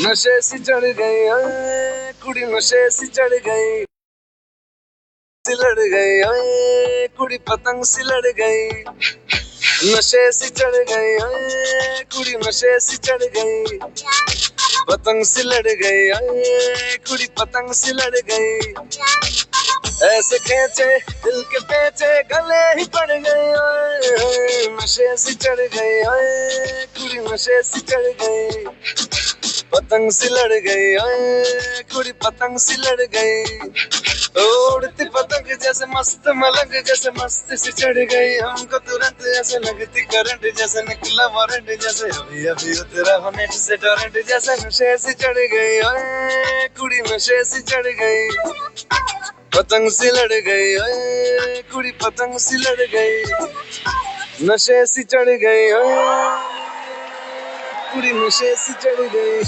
नशे सी चढ़ गई ओए कुड़ी नशे सी चढ़ गई सी लड़ गई ओए कुड़ी पतंग सी लड़ गई नशे सी चढ़ गई ओए कुड़ी नशे सी चढ़ गई पतंग सी लड़ गई ओए कुड़ी पतंग सी लड़ गई ऐसे खेचे दिल के पेचे गले ही पड़ गए ओए नशे सी चढ़ गई ओए कुड़ी नशे सी चढ़ गई पतंग सी लड़ गई ओए कुड़ी पतंग सी लड़ गई उड़ती पतंग जैसे मस्त मलंग जैसे मस्त सी चढ़ गई हमको तुरंत ऐसे लगती करंट जैसे निकला वारंट जैसे अभी अभी उतरा हो नेट से टोरेंट जैसे नशे सी चढ़ गई ओए कुड़ी नशे सी चढ़ गई पतंग सी लड़ गई ओए कुड़ी पतंग सी लड़ गई नशे सी चढ़ गई ओए कुड़ी नशे सी चढ़ गई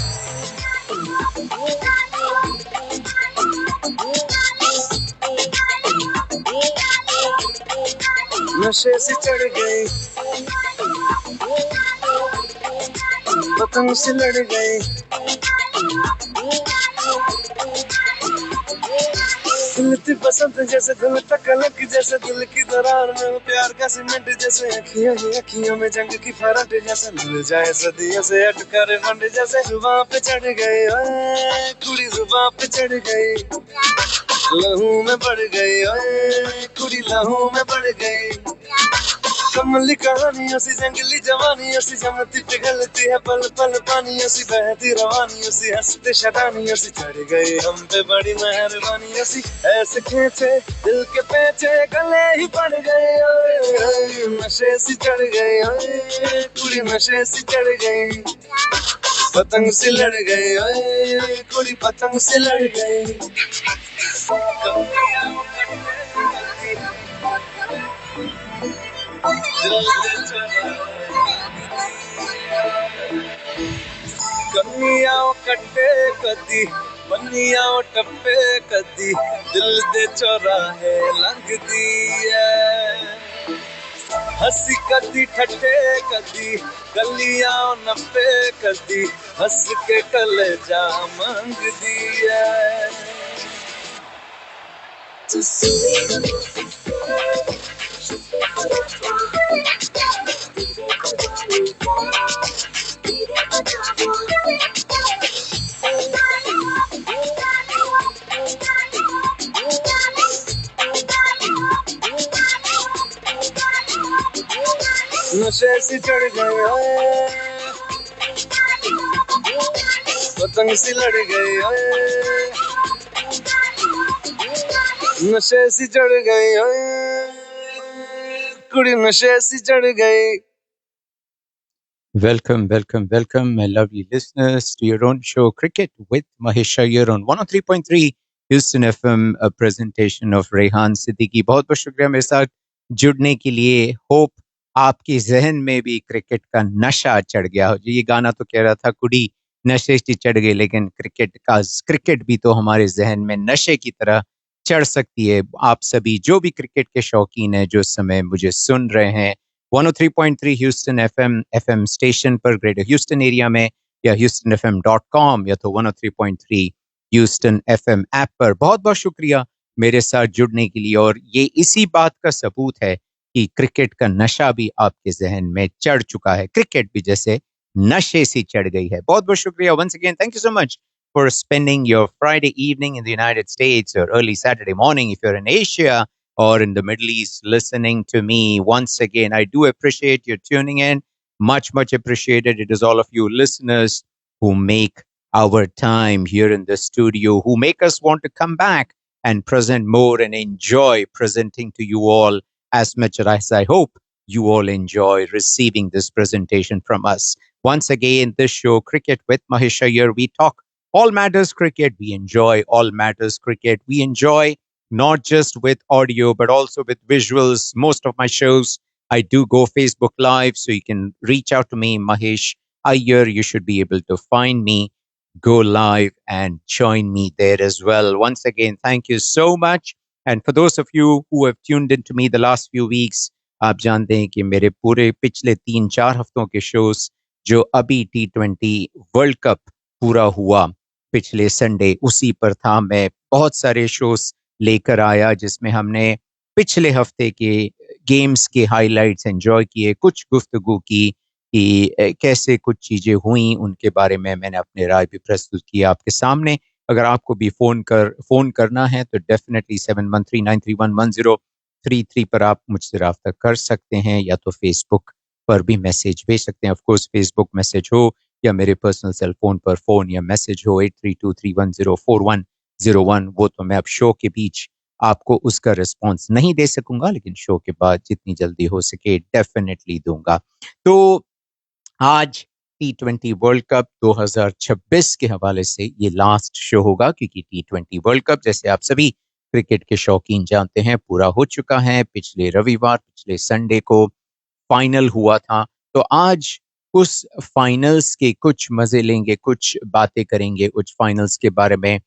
नशे सी चढ़ गई पतंग सी लड़ गई दिलती पसंद जैसे दिल तक कलक जैसे दिल की दरार में प्यार का सीमेंट जैसे अखियों ही अखियों में जंग की फरट जैसे मिल जाए सदियों से अटकर फंड जैसे जुबां पे चढ़ गई ओए कुड़ी जुबां पे चढ़ गई लहू में बढ़ गई ओए कुड़ी लहू में बढ़ गई कमली कहानियों सी जंगली जवानियों सी जमती पिघलती है पल पल पानियों सी बहती रवानियों सी हंसते शरानियों सी चढ़ गई हम पे बड़ी मेहरबानियों सी ऐसे खेचे दिल के पेचे गले ही पड़ गए ओए नशे सी चढ़ गई ओए कुड़ी नशे सी चढ़ गई पतंग सी लड़ गई ओए कुड़ी पतंग सी लड़ गई कन्नियां कट्टे कदी बन्नियां टप्पे कदी दिल दे चौराहे लंघदी है हंसी कदी ठट्टे कदी गलियां नप्पे कदी हंस के कलेजा मंगदी है नशे सी चढ़ गई ओए पतंग सी लड़ गई ओए नशे सी चढ़ गई ओए कुड़ी नशे सी चढ़ गई Welcome, my lovely listeners, to your own show, Cricket with Mahesh Iyer on 103.3 Houston FM, a presentation of Rehan Siddiqui. बहुत बहुत शुक्रिया मेरे साथ जुड़ने के लिए. होप आपके जहन में भी क्रिकेट का नशा चढ़ गया हो. ये गाना तो कह रहा था कुड़ी नशे से चढ़ गई, लेकिन क्रिकेट भी तो हमारे जहन में नशे की तरह चढ़ सकती है. आप सभी जो भी क्रिकेट के शौकीन हैं, जो इस समय मुझे सुन रहे हैं 103.3 ह्यूस्टन एफएम स्टेशन पर ग्रेटर ह्यूस्टन एरिया में, या houstonfm.com, या तो 103.3 ह्यूस्टन एफएम ऐप पर, बहुत बहुत शुक्रिया मेरे साथ जुड़ने के लिए. और ये इसी बात का सबूत है कि क्रिकेट का नशा भी आपके जहन में चढ़ चुका है. क्रिकेट भी जैसे नशे से चढ़ गई है. बहुत बहुत शुक्रिया. Once again, thank you so much for spending your Friday evening in the United States, or early Saturday morning if you're in Asia or in the Middle East, listening to me. Once again, I do appreciate you tuning in. Much appreciated. It is all of you listeners who make our time here in the studio, who make us want to come back and present more and enjoy presenting to you all as much as I hope you all enjoy receiving this presentation from us. Once again, this show, Cricket with Mahesh Iyer, we talk all matters cricket. We enjoy all matters cricket. We enjoy not just with audio, but also with visuals. Most of my shows, I do go Facebook Live, so you can reach out to me, Mahesh Iyer. You should be able to find me, go live and join me there as well. Once again, thank you so much. And for those of you who have tuned into me the last few weeks, आप जानते हैं कि मेरे पूरे पिछले 3-4 हफ्तों के shows जो अभी T20 वर्ल्ड कप पूरा हुआ पिछले संडे, उसी पर था। मैं बहुत सारे शोज लेकर आया जिसमें हमने पिछले हफ्ते के गेम्स के हाइलाइट्स एंजॉय किए, कुछ गुफ्तगू की कि कैसे कुछ चीजें हुई, उनके बारे में मैंने अपने राय भी प्रस्तुत किया आपके सामने। अगर आपको भी फोन करना है तो डेफिनेटली 7139311033 पर आप मुझसे राब्ता कर सकते हैं, या तो फेसबुक पर भी मैसेज भेज सकते हैं। ऑफ कोर्स फेसबुक मैसेज हो या मेरे पर्सनल सेल फोन पर फोन या मैसेज हो 8323104101, वो तो मैं अब शो के बीच आपको उसका रिस्पॉन्स नहीं दे सकूंगा, लेकिन शो के बाद जितनी जल्दी हो सके डेफिनेटली दूंगा। तो आज T20 वर्ल्ड कप 2026 के हवाले से ये लास्ट शो होगा, क्योंकि T20 वर्ल्ड कप जैसे आप सभी क्रिकेट के शौकीन जानते हैं पूरा हो चुका है। पिछले रविवार, पिछले संडे को फाइनल हुआ था। तो आज उस फाइनल्स के कुछ मजे लेंगे, कुछ बातें करेंगे उस फाइनल्स के बारे में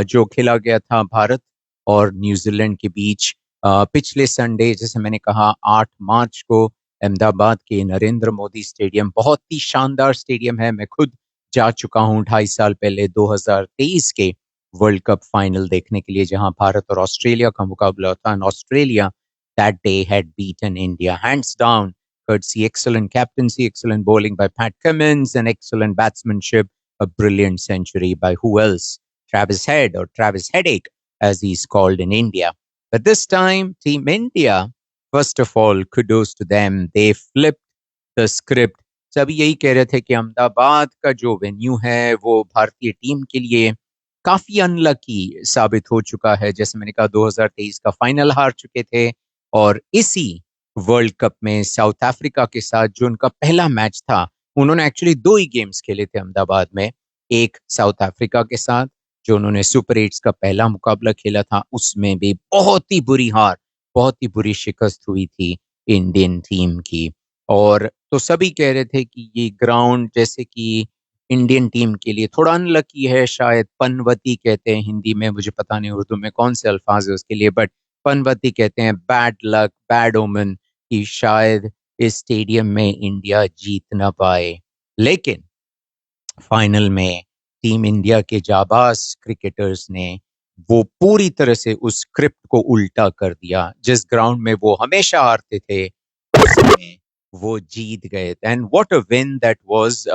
जो खेला गया था भारत और न्यूजीलैंड के बीच पिछले संडे। जैसे मैंने कहा 8 मार्च को अहमदाबाद के नरेंद्र मोदी स्टेडियम, बहुत ही शानदार स्टेडियम है। मैं खुद जा चुका हूँ 2.5 साल पहले 2023 के वर्ल्ड कप फाइनल देखने के लिए, जहां भारत और ऑस्ट्रेलिया का मुकाबला था। Australia that day had beaten India hands down, courtesy excellent captaincy, excellent bowling by Pat Cummins, and excellent batsmanship, a brilliant century by who else? Travis Head, or Travis Headache, as he's called in India. But this time, Team India, first of all, kudos to them. They flipped the script. सभी यही कह रहे थे कि अहमदाबाद का जो venue है वो भारतीय टीम के लिए काफी अनलकी साबित हो चुका है। जैसे मैंने कहा 2023 का फाइनल हार चुके थे, और इसी वर्ल्ड कप में साउथ अफ्रीका के साथ जो उनका पहला मैच था, उन्होंने एक्चुअली 2 ही गेम्स खेले थे अहमदाबाद में। एक साउथ अफ्रीका के साथ जो उन्होंने सुपर 8 का पहला मुकाबला खेला था, उसमें भी बहुत ही बुरी हार, बहुत ही बुरी शिकस्त हुई थी इंडियन टीम की। और तो सभी कह रहे थे कि ये ग्राउंड जैसे कि इंडियन टीम के लिए थोड़ा अनलकी है, शायद पनवती कहते हैं हिंदी में, मुझे पता नहीं उर्दू में कौन से अल्फाज है उसके लिए, बट पनवती कहते हैं बैड लक, बैड ओमन, कि शायद इस स्टेडियम में इंडिया जीत ना पाए। लेकिन फाइनल में टीम इंडिया के जाबाज क्रिकेटर्स ने वो पूरी तरह से उस स्क्रिप्ट को उल्टा कर दिया। जिस ग्राउंड में वो हमेशा हारते थे, उसमें वो जीत गए। And what a win that was.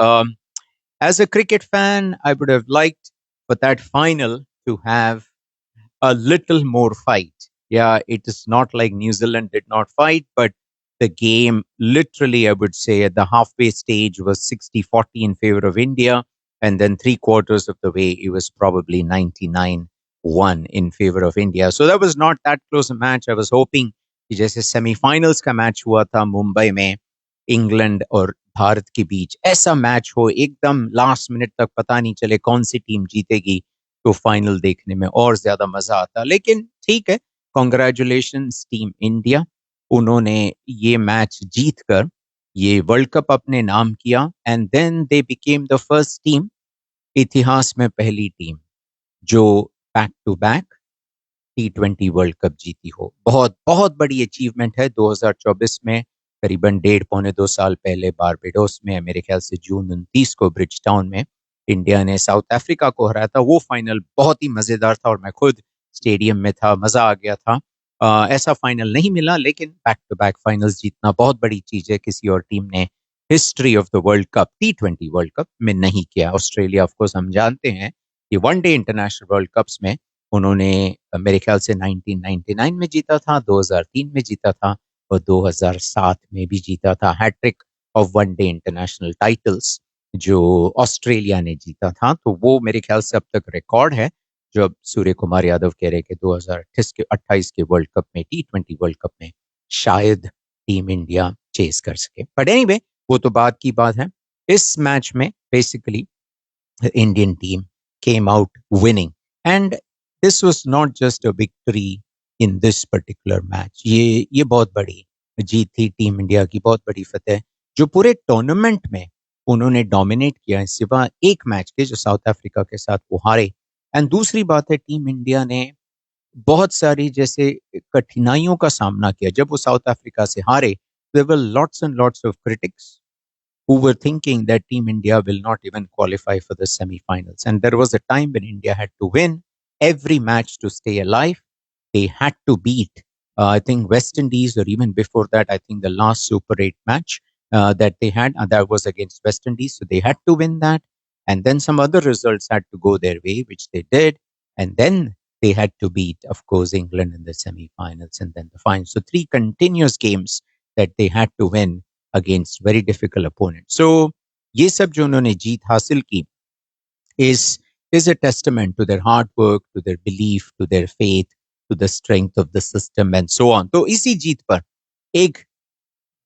As a cricket fan, I would have liked for that final to have a little more fight. Yeah, it is not like New Zealand did not fight, but the game literally, I would say, at the halfway stage was 60-40 in favor of India. And then 3/4 of the way, it was probably 99-1 in favor of India. So that was not that close a match. I was hoping कि जैसे semifinals का match हुआ था मुंबई में England और भारत के बीच, ऐसा match हो एकदम लास्ट मिनट तक पता नहीं चले कौन सी टीम जीतेगी, तो फाइनल देखने में और ज्यादा मजा आता। लेकिन ठीक है, कॉन्ग्रेचुलेशंस टीम इंडिया, उन्होंने ये मैच जीतकर ये वर्ल्ड कप अपने नाम किया। And then they became the first team, इतिहास में पहली टीम जो back to back T20 world cup जीती हो। बहुत बहुत बड़ी अचीवमेंट है। 2024 में करीबन 1.5-2 साल पहले बारबेडोस में, मेरे ख्याल से जून 29 को ब्रिज टाउन में, इंडिया ने साउथ अफ्रीका को हराया था। वो फाइनल बहुत ही मजेदार था और मैं खुद स्टेडियम में था, मजा आ गया था। ऐसा फाइनल नहीं मिला, लेकिन बैक टू बैक फाइनल्स जीतना बहुत बड़ी चीज है। किसी और टीम ने history of the world cup T20 world cup में नहीं किया। ऑस्ट्रेलिया ऑफ कोर्स हम जानते हैं कि वनडे इंटरनेशनल वर्ल्ड कप्स में उन्होंने मेरे ख्याल से 1999 में जीता था, 2003 में जीता था और 2007 में भी जीता था। Hat trick of one day international titles जो ऑस्ट्रेलिया ने जीता था, तो वो मेरे ख्याल से अब तक रिकॉर्ड है, जो अब सूर्य कुमार यादव कह रहे कि 2028 के वर्ल्ड कप में, T20 वर्ल्ड कप में शायद टीम इंडिया चेस कर सके। बट एनीवे, वो तो बात की बात है। इस मैच में basically Indian team came out winning, and this was not just a victory in this particular match. ये बहुत बड़ी जीत थी टीम इंडिया की, बहुत बड़ी फतेह, जो पूरे टूर्नामेंट में उन्होंने डोमिनेट किया है, सिवा एक मैच के जो साउथ अफ्रीका के साथ वो हारे। एंड दूसरी बात है, टीम इंडिया ने बहुत सारी जैसे कठिनाइयों का सामना किया जब वो साउथ अफ्रीका से हारे। There were lots and lots of critics, who were thinking that Team India will not even qualify for the semi-finals. And there was a time when India had to win every match to stay alive. They had to beat, I think, West Indies, or even before that, I think the last Super 8 match that they had, that was against West Indies. So they had to win that. And then some other results had to go their way, which they did. And then they had to beat, of course, England in the semi-finals and then the finals. So 3 continuous games that they had to win against very difficult opponents. So ये सब जो उन्होंने जीत हासिल की is a testament to their hard work, to their belief, to their faith, to the strength of the system and so on. तो इसी जीत पर एक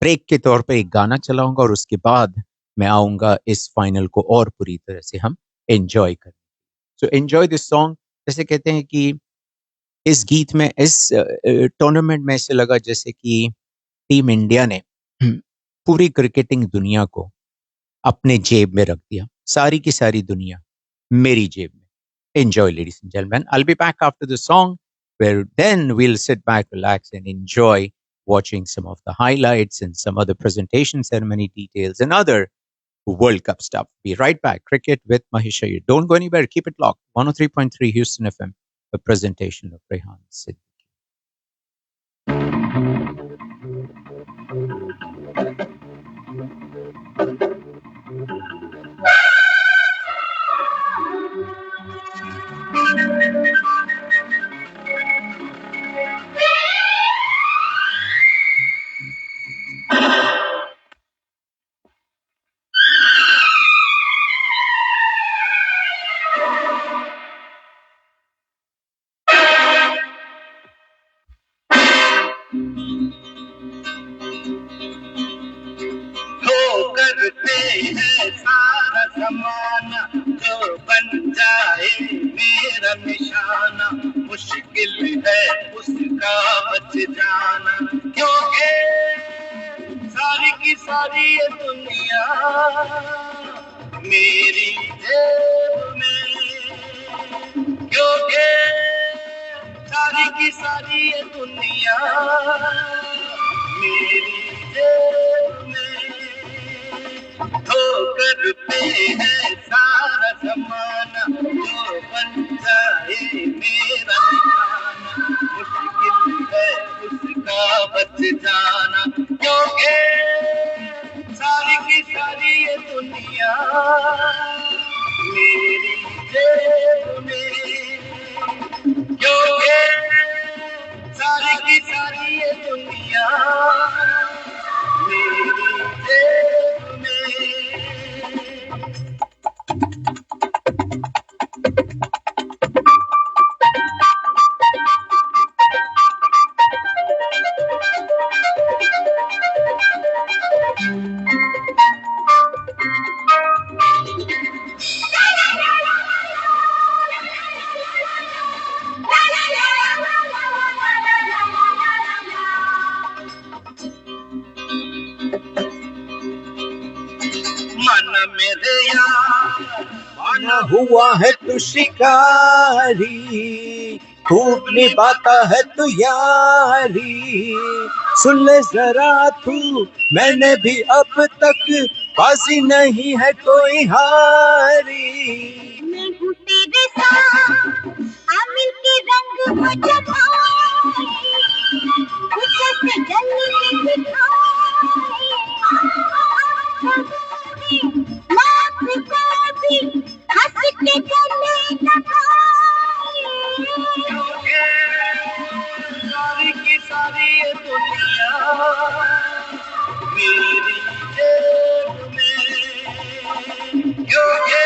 ब्रेक के तौर पे एक गाना चलाऊंगा और उसके बाद मैं आऊंगा इस फाइनल को और पूरी तरह से हम एंजॉय करें. So enjoy this song. जैसे कहते हैं कि इस गीत में, इस टूर्नामेंट में ऐसे लगा जैसे कि टीम इंडिया ने पूरी क्रिकेटिंग दुनिया को अपने जेब में रख दिया. सारी की सारी दुनिया मेरी जेब में. Enjoy, ladies and gentlemen. I'll be back after the song, where then we'll sit back, relax, and enjoy watching some of the highlights and some other presentation ceremony details and other World Cup stuff. Be right back. Cricket with Mahesh Iyer. Don't go anywhere. Keep it locked. 103.3 Houston FM, a presentation of Rehan Siddiqui. हुआ है तू शिकारी, खूब निभाता है तू यारी. सुन ले जरा तू, मैंने भी अब तक बाजी नहीं है कोई हारी. मैं हूँ तेरे साथ, आमिर के रंग को जमाए, खुद से जलने दिखाए, लाख को भी हंस के गले लगाए. सारी की सारी दुनिया मेरी जेब में, क्योंकि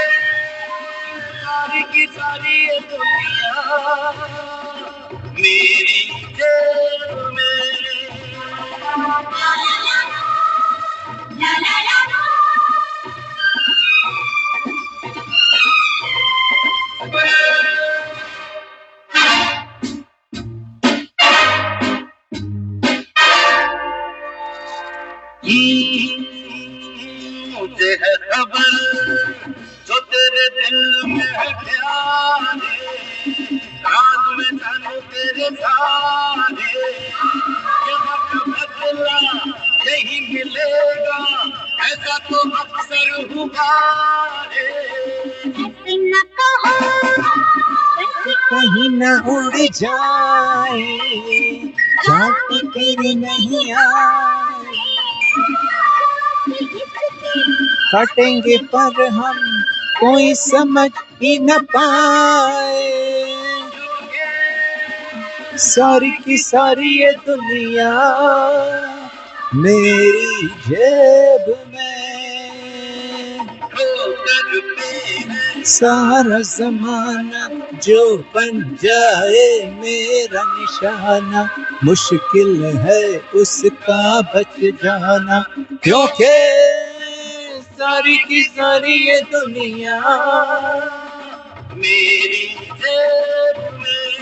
सारी की सारी दुनिया मेरी जेब में. ला ला ला ला. मुझे है खबर जो तेरे दिल में है ख्याल, रात में जानू तेरे सारे, यहाँ का बदला यही मिलेगा, ऐसा तो हाय ऐसे न कहो ऐसे कहीं न उड़ जाए जाके तेरे नहीं आए काटेंगे पर हम कोई समझ ही न पाए सारी की सारी ये दुनिया मेरी जेब में सारा जमाना जो बन जाए मेरा निशाना मुश्किल है उसका बच जाना क्योंकि सारी की सारी ये दुनिया मेरी जेब में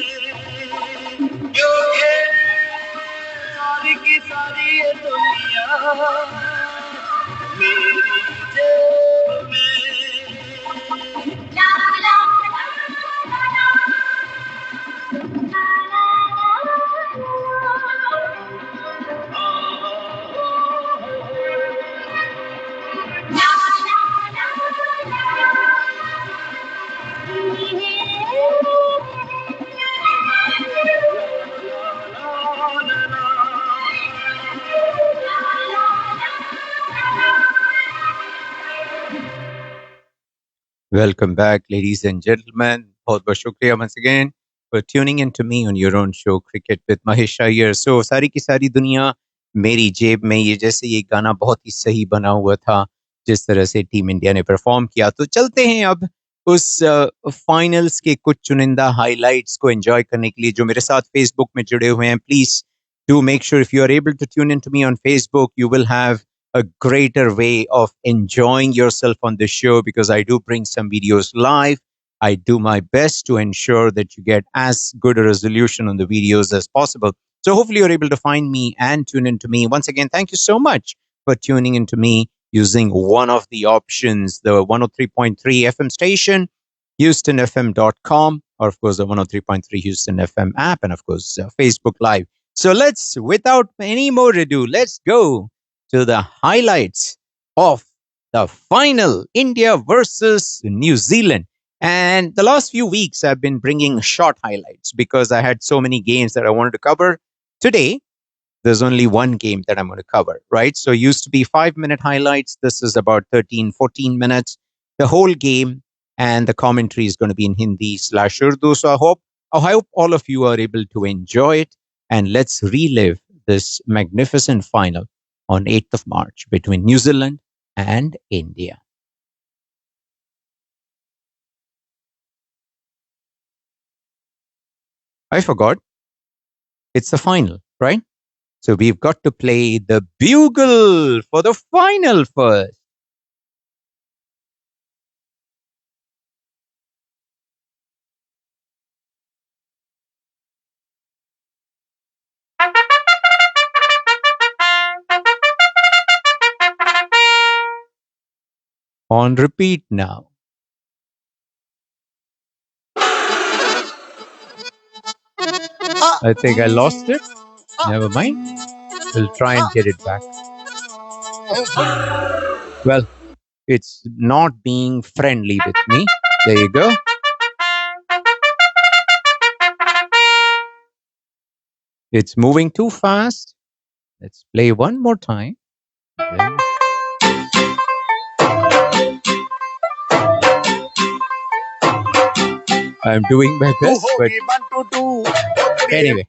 क्योंकि सारी की सारी ये दुनिया मेरी जेब में ला ला Welcome back, ladies and gentlemen. बहुत बहुत शुक्रिया once again for tuning in to me on your own show Cricket with Mahesh Iyer. So सारी की सारी दुनिया मेरी जेब में ये जैसे ये गाना बहुत ही सही बना हुआ था जिस तरह से टीम इंडिया ने परफॉर्म किया तो चलते हैं अब उस फाइनल्स के कुछ चुनिंदा हाइलाइट्स को एंजॉय करने के लिए जो मेरे साथ फेसबुक में जुड़े हुए हैं please do make sure if you are able to tune into me on Facebook, you will have a greater way of enjoying yourself on the show because I do bring some videos live. I do my best to ensure that you get as good a resolution on the videos as possible. So hopefully you're able to find me and tune into me. Once again, thank you so much for tuning into me using one of the options, the 103.3 FM station, HoustonFM.com, or of course the 103.3 Houston FM app, and of course Facebook Live. So let's, without any more ado, let's go to the highlights of the final India versus New Zealand. And the last few weeks, I've been bringing short highlights because I had so many games that I wanted to cover. Today, there's only one game that I'm going to cover, right? So it used to be 5-minute highlights. This is about 13, 14 minutes. The whole game and the commentary is going to be in Hindi/Urdu. So I hope all of you are able to enjoy it. And let's relive this magnificent final on 8th of March between New Zealand and India. I forgot. It's the final, right? So we've got to play the bugle for the final first. On repeat now. I think I lost it. Never mind. We'll try and get it back. Well, it's not being friendly with me. There you go. It's moving too fast. Let's play one more time. I'm doing my best, but anyway,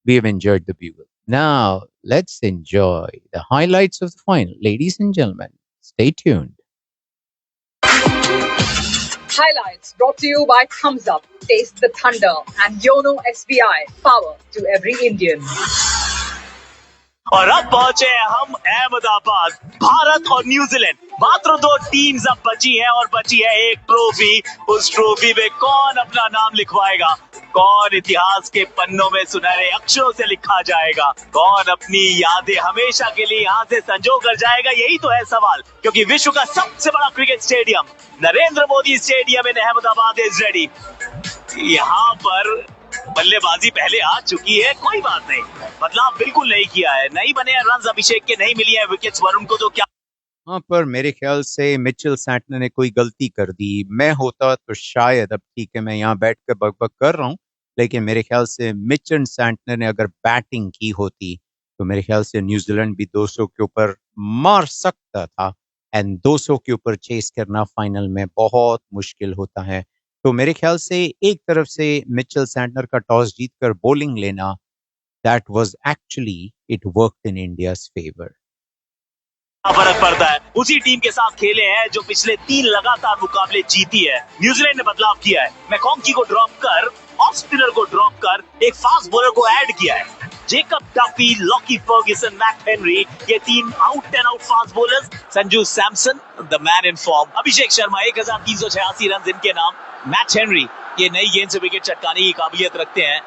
we've enjoyed the bugle. Now, let's enjoy the highlights of the final. Ladies and gentlemen, stay tuned. Highlights brought to you by Thumbs Up, Taste the Thunder, and Yono SBI, power to every Indian. और अब पहुंचे हम अहमदाबाद। भारत और New Zealand मात्र 2 teams अब बची हैं और बची है एक ट्रॉफी। उस ट्रॉफी में कौन अपना नाम लिखवाएगा, कौन इतिहास के पन्नों में सुनहरे अक्षरों से लिखा जाएगा, कौन अपनी यादें हमेशा के लिए यहाँ से संजो कर जाएगा, यही तो है सवाल। क्योंकि विश्व का सबसे बड़ा cricket stadium Narendra Modi stadium in Ahmedabad is ready. यहाँ पर बल्लेबाजी पहले आ चुकी है, कोई बात नहीं, बदलाव बिल्कुल नहीं किया है। नहीं बने हैं रन्स अभिषेक के, नहीं मिली है विकेट्स वरुण को, तो क्या हाँ, पर मेरे ख्याल से मिचेल सैंटनर ने कोई गलती कर दी। मैं होता तो शायद, अब ठीक है मैं यहाँ बैठ कर बक-बक कर रहा हूँ, लेकिन मेरे ख्याल से मिचेल सैंटनर ने अगर बैटिंग की होती, तो मेरे ख्याल से न्यूज़ीलैंड भी 200 के ऊपर मार सकता था एंड 200 के ऊपर चेस करना फाइनल में बहुत मुश्किल होता है। तो मेरे ख्याल से एक तरफ से मिचेल सैंटनर का टॉस जीतकर बॉलिंग लेना, that was actually it worked in India's favour. फर्क पड़ता है। उसी टीम के साथ खेले हैं जो पिछले 3 लगातार मुकाबले जीती है। न्यूजीलैंड ने बदलाव किया है, मैकॉन्की को ड्रॉप कर, ऑफ स्पिनर को ड्रॉप कर, एक फास्ट बॉलर को ऐड किया है। Jacob Duffy, Lockie Ferguson, Matt Henry, ये 3 out and out fast bowlers. Sanju Samson, the man in form. Abhishek Sharma 1386 run इनके नाम। मैट हेनरी, ये नई गेंद से विकेट चटकाने की काबिलियत रखते हैं।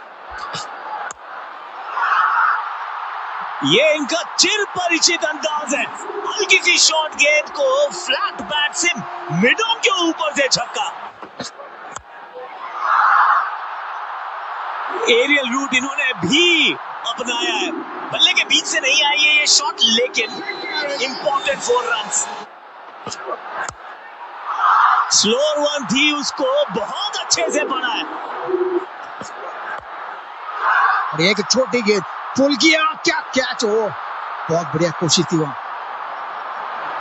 ये इनका चिर परिचित अंदाज है। हल्की सी शॉर्ट गेंद को फ्लैट बैट से मिडों के ऊपर से छक्का। एरियल रूट इन्होंने भी अपनाया है। बल्ले के बीच से नहीं आई है ये शॉट, लेकिन इंपॉर्टेंट 4 रन्स। स्लोअर वन थी, उसको बहुत अच्छे से पढ़ा है। और एक छोटी गेंद पुल किया, क्या कैच हो, बहुत बढ़िया कोशिश थी वहां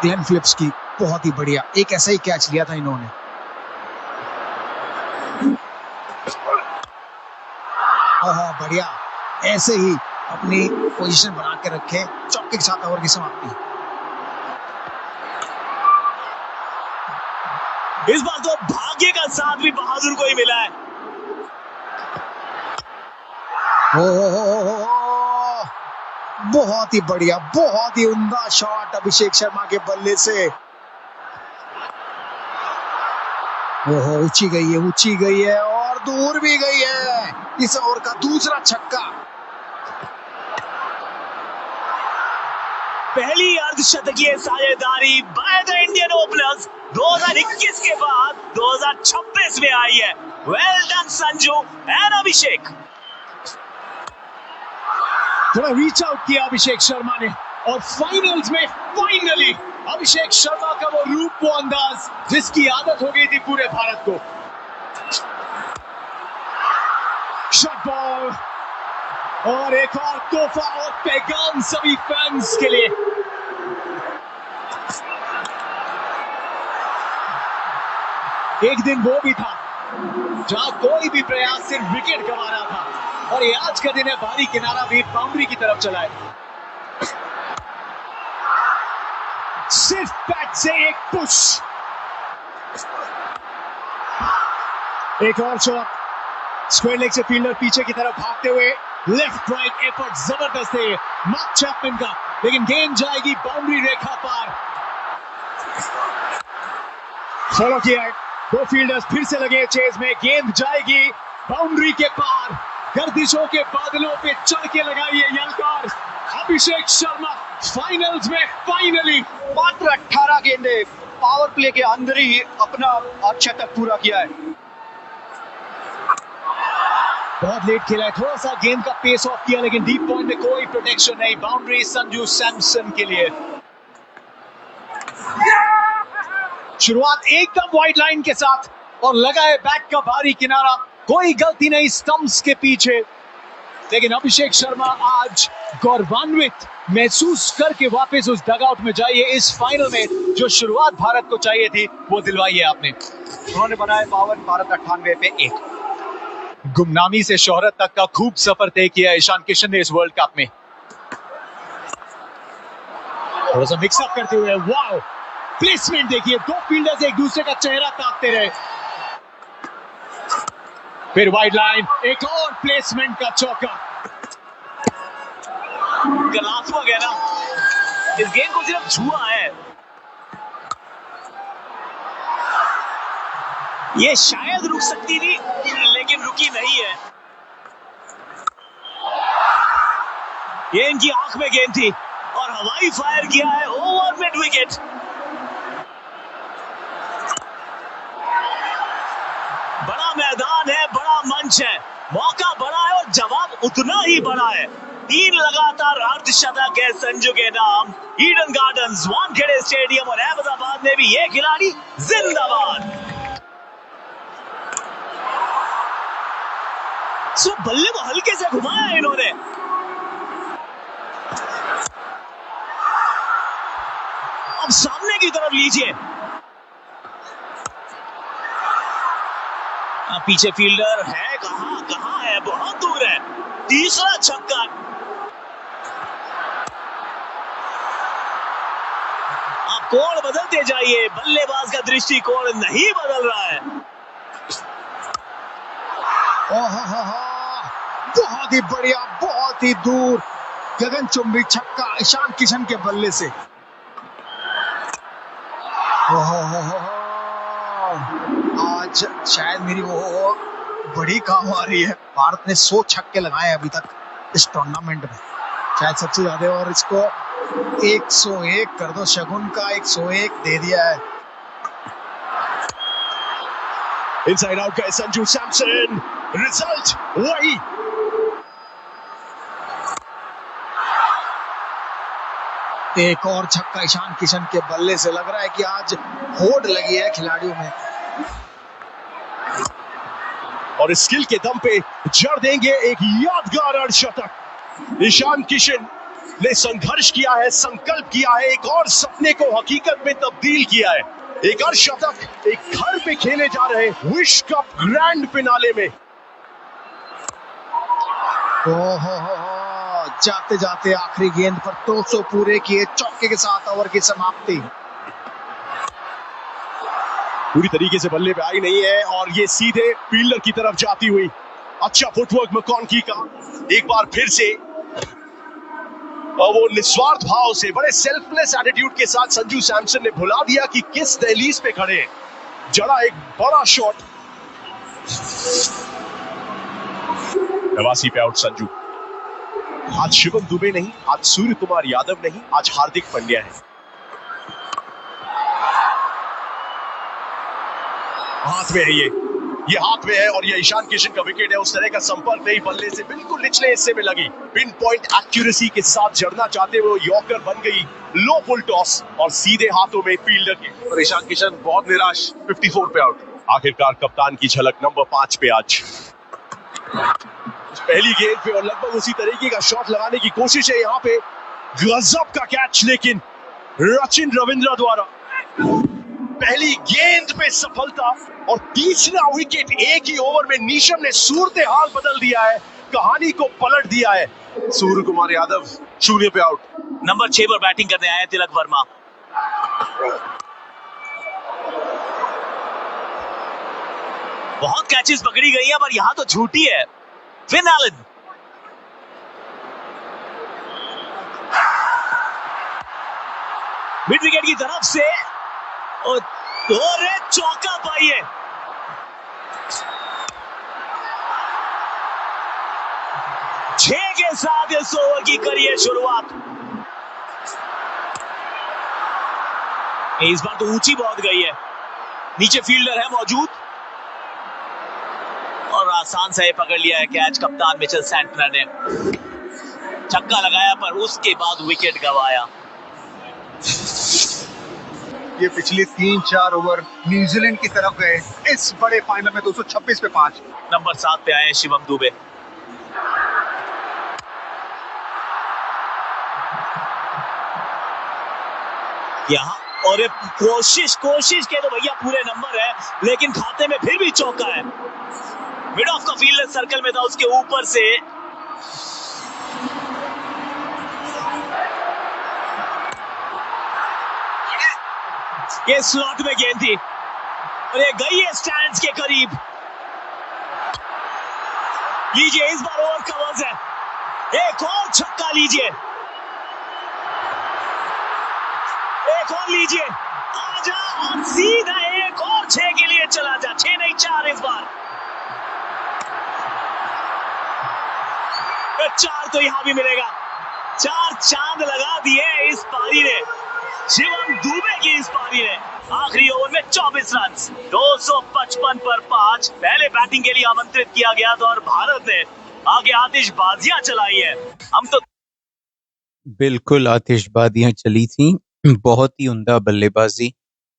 ग्लेन फिलिप्स की, बहुत ही बढ़िया। एक ऐसा ही कैच लिया था इन्होंने। बढ़िया, ऐसे ही अपनी पोजीशन बना के रखे, चौके के साथ ओवर की समाप्ति। इस बार तो भाग्य का साथ भी बहादुर को ही मिला है। बहुत ही बढ़िया, बहुत ही उम्दा शॉट अभिषेक शर्मा के बल्ले से। ऊंची गई है और दूर भी गई है। इस ओवर का दूसरा छक्का। पहली अर्धशतकीय साझेदारी बाय द इंडियन ओपनर्स 2021 के बाद 2026 में आई है। वेल डन संजू एंड अभिषेक। थोड़ा रीच आउट किया अभिषेक शर्मा ने, और फाइनल्स में फाइनली अभिषेक शर्मा का वो रूप, वो अंदाज जिसकी आदत हो गई थी पूरे भारत को। शॉट बॉल और एक और तोहफा और पैगाम सभी फैंस के लिए। एक दिन वो भी था जहां कोई भी प्रयास सिर्फ विकेट गंवा रहा था, और ये आज का दिन है, बाहरी किनारा भी बाउंड्री की तरफ चला है। सिर्फ बैट से एक पुश, एक और शॉट, स्क्वायर लेग से फील्डर पीछे की तरफ भागते हुए, लेफ्ट राइट एफर्ट जबरदस्त है मार्क चैपमैन का, लेकिन गेंद जाएगी बाउंड्री रेखा पार। फॉलो किया है, 2 फील्डर्स फिर से लगे चेज में, गेंद जाएगी बाउंड्री के पार। गर्दिशों के बादलों पे चढ़ के लगाई है यलकार अभिषेक शर्मा। फाइनल्स में फाइनली मात्र 18 गेंदे पावर प्ले के अंदर ही अपना अर्धशतक पूरा किया है। बहुत लेट खेला है, थोड़ा सा गेंद का पेस ऑफ किया, लेकिन डीप पॉइंट में कोई प्रोटेक्शन नहीं। बाउंड्री संजू सैमसन के लिए। शुरुआत एकदम वाइड लाइन के साथ, और लगा है बैट का भारी किनारा, कोई गलती नहीं स्टंप्स के पीछे, लेकिन अभिषेक शर्मा आज गौरवान्वित महसूस करके वापस उस डगआउट में जाइए। इस फाइनल में जो शुरुआत भारत को चाहिए थी वो दिलवाई है आपने। उन्होंने बनाया 52, भारत 98 पे 1। गुमनामी से शोहरत तक का खूब सफर तय किया ईशान किशन ने इस वर्ल्ड कप में। थोड़ा सा मिक्सअप करते हुए, वाओ प्लेसमेंट देखिए, 2 फील्डर्स एक दूसरे का चेहरा ताकते रहे। फिर वाइड लाइन, एक और प्लेसमेंट का चौका। कलात्मक है ना, इस गेंद को सिर्फ छुआ है। ये शायद रुक सकती थी, लेकिन रुकी नहीं है। ये इनकी आंख में गेंद थी और हवाई फायर किया है ओवर मिड विकेट। बड़ा मैदान है, बड़ा मंच है, मौका बड़ा है और जवाब उतना ही बड़ा है। 3 लगातार अर्धशतक है संजू के नाम। ईडन गार्डन्स, वानखेड़े स्टेडियम और अहमदाबाद में भी ये खिलाड़ी जिंदाबाद। सो बल्ले को हल्के से घुमाया इन्होंने। अब सामने की तरफ लीजिए, पीछे फील्डर है, कहां है, बहुत दूर है। तीसरा छक्का। आप कोण बदलते जाइए, बल्लेबाज का दृष्टिकोण नहीं बदल रहा है। बहुत ही बढ़िया, बहुत ही दूर गगनचुंबी छक्का ईशान किशन के बल्ले से। आज शायद मेरी वो बड़ी काम आ रही है। भारत ने 100 छक्के लगाए अभी तक इस टूर्नामेंट में, शायद सबसे ज्यादा, और इसको 101 कर दो। शगुन का 101 दे दिया है। इनसाइड आउट का संजू सैमसन, रिजल्ट वही। एक और छक्का ईशान किशन के बल्ले से। लग रहा है कि आज होड़ लगी है खिलाड़ियों में, और स्किल के दम पे जड़ देंगे एक यादगार अर्धशतक। ईशान किशन ने संघर्ष किया है, संकल्प किया है, एक और सपने को हकीकत में तब्दील किया है। एक अर्धशतक एक घर पे खेले जा रहे विश्व कप ग्रैंड फिनाले में। जाते जाते आखिरी गेंद पर 200 पूरे किए, चौके के साथ ओवर की समाप्ति। पूरी तरीके से बल्ले पे आई नहीं है, और ये सीधे फील्डर की तरफ जाती हुई। अच्छा फुटवर्क मैकॉनकी का एक बार फिर से, और वो निस्वार्थ भाव से, बड़े सेल्फलेस एटीट्यूड के साथ संजू सैमसन ने भुला दिया कि किस दहलीज पे खड़े हैं। जड़ा एक बड़ा शॉट, नवासी पे आउट संजू। आज शिवम दुबे नहीं, आज सूर्य कुमार यादव नहीं, आज हार्दिक पांड्या है। हाथ में है ये हाथ में है, और ये ईशान किशन का विकेट है। उस तरह का संपर्क नहीं, बल्ले से बिल्कुल निचले हिस्से में लगी। पिन पॉइंट एक्यूरेसी के साथ जड़ना चाहते हुए यॉर्कर बन गई लो फुल टॉस, और सीधे हाथों में फील्डर के। और ईशान किशन बहुत निराश, 54 पे आउट। आखिरकार कप्तान की झलक नंबर 5 पे आज। पहली गेंद पे और लगभग उसी तरीके का शॉट लगाने की कोशिश है यहाँ पे। गजब का कैच, लेकिन रचिन रविंद्र द्वारा। पहली गेंद पे सफलता और तीसरा विकेट एक ही ओवर में। नीशम ने सूरत हाल बदल दिया है, कहानी को पलट दिया है। सूर्य कुमार यादव 0 पे आउट। नंबर 6 पर बैटिंग करने आए तिलक वर्मा। बहुत कैचेस पकड़ी गई है, पर यहां तो झूठी है। फिन एलन, मिड विकेट की तरफ से, और चौका पाइए। छह के साथ इस ओवर की करिए शुरुआत। इस बार तो ऊंची बहुत गई है, नीचे फील्डर है मौजूद, और आसान से पकड़ लिया है कैच कप्तान मिचेल सैंटनर ने। छक्का लगाया, पर उसके बाद विकेट गंवाया। ये पिछले 3-4 ओवर न्यूजीलैंड की तरफ गए, इस बड़े फाइनल में 226 पे 5। नंबर 7 पे आए शिवम दुबे। यहाँ और कोशिश के तो भैया पूरे नंबर है, लेकिन खाते में फिर भी चौका है। मिड ऑफ का फील्डर सर्कल में था, उसके ऊपर से ये स्लॉट में गेंद थी, और ये गई है स्टैंड्स के करीब। लीजिए, इस बार ओवर कवर्स है, एक और छक्का लीजिए, एक और लीजिए, आजा, और सीधा एक और 6 के लिए चला जा। 6 नहीं 4 इस बार। 4 तो यहां भी मिलेगा। 4 चांद लगा दिए इस पारी ने, शिवम दुबे की इस पारी ने। आखिरी ओवर में 24 रन, 255 पर 5। पहले बैटिंग के लिए आमंत्रित किया गया था, और भारत ने आगे आतिशबाजियां चलाई है। हम तो बिल्कुल आतिशबाजियां चली थी, बहुत ही उम्दा बल्लेबाजी।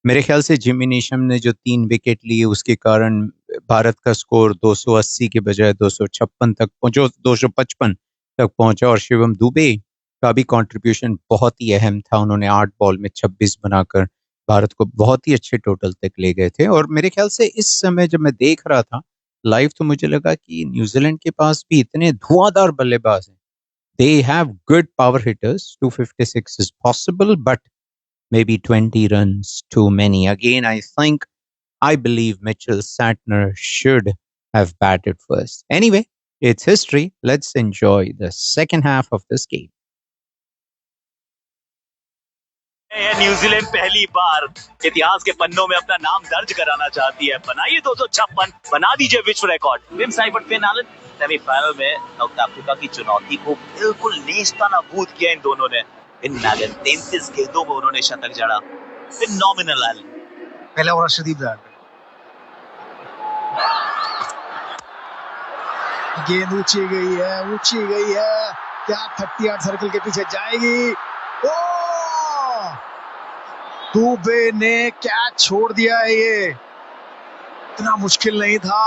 मेरे ख्याल से जिमी नेशम ने जो 3 विकेट लिए उसके कारण भारत का स्कोर 280 के बजाय 256 तक पहुंचो, 255 तक पहुंचा। और शिवम दुबे का भी कंट्रीब्यूशन बहुत ही अहम था। उन्होंने 8 बॉल में 26 बनाकर भारत को बहुत ही अच्छे टोटल तक ले गए थे। और मेरे ख्याल से इस समय जब मैं देख रहा था लाइव, तो मुझे लगा कि न्यूजीलैंड के पास भी इतने धुआंधार बल्लेबाज हैं। They have good power hitters. 256 is possible, but maybe 20 runs too many. Again, I believe Mitchell Santner should have batted first. Anyway, it's history. Let's enjoy the second half of this game. New Zealand पहली बार इतिहास के पन्नों में अपना नाम दर्ज कराना चाहती है। बनाइए 256, बना दीजिए विश्व record. Tim Seifert, Finn Allen semifinal में साउथ अफ्रीका की चुनौती को बिल्कुल नेस्तनाबूद किया इन दोनों ने। इन नागन 33 गेंदों में उन्होंने शतक जड़ा। Phenomenal Allen. पहला ओवर अर्शदीप बैट, गेंद ऊंची गई है, क्या 38 सर्कल के पीछे जाएगी? ओ दुबे ने कैच छोड़ दिया है, ये इतना मुश्किल नहीं था।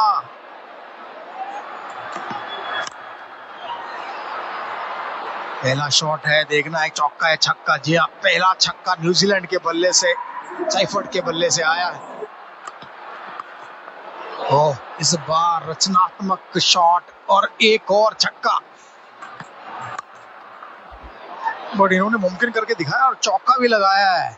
पहला शॉट है, देखना एक चौका है, छक्का। जी हाँ, पहला छक्का न्यूजीलैंड के बल्ले से, साइफर्ट के बल्ले से आया है। ओह, इस बार रचनात्मक शॉट और एक और छक्का। बट इन्होंने मुमकिन करके दिखाया और चौका भी लगाया है।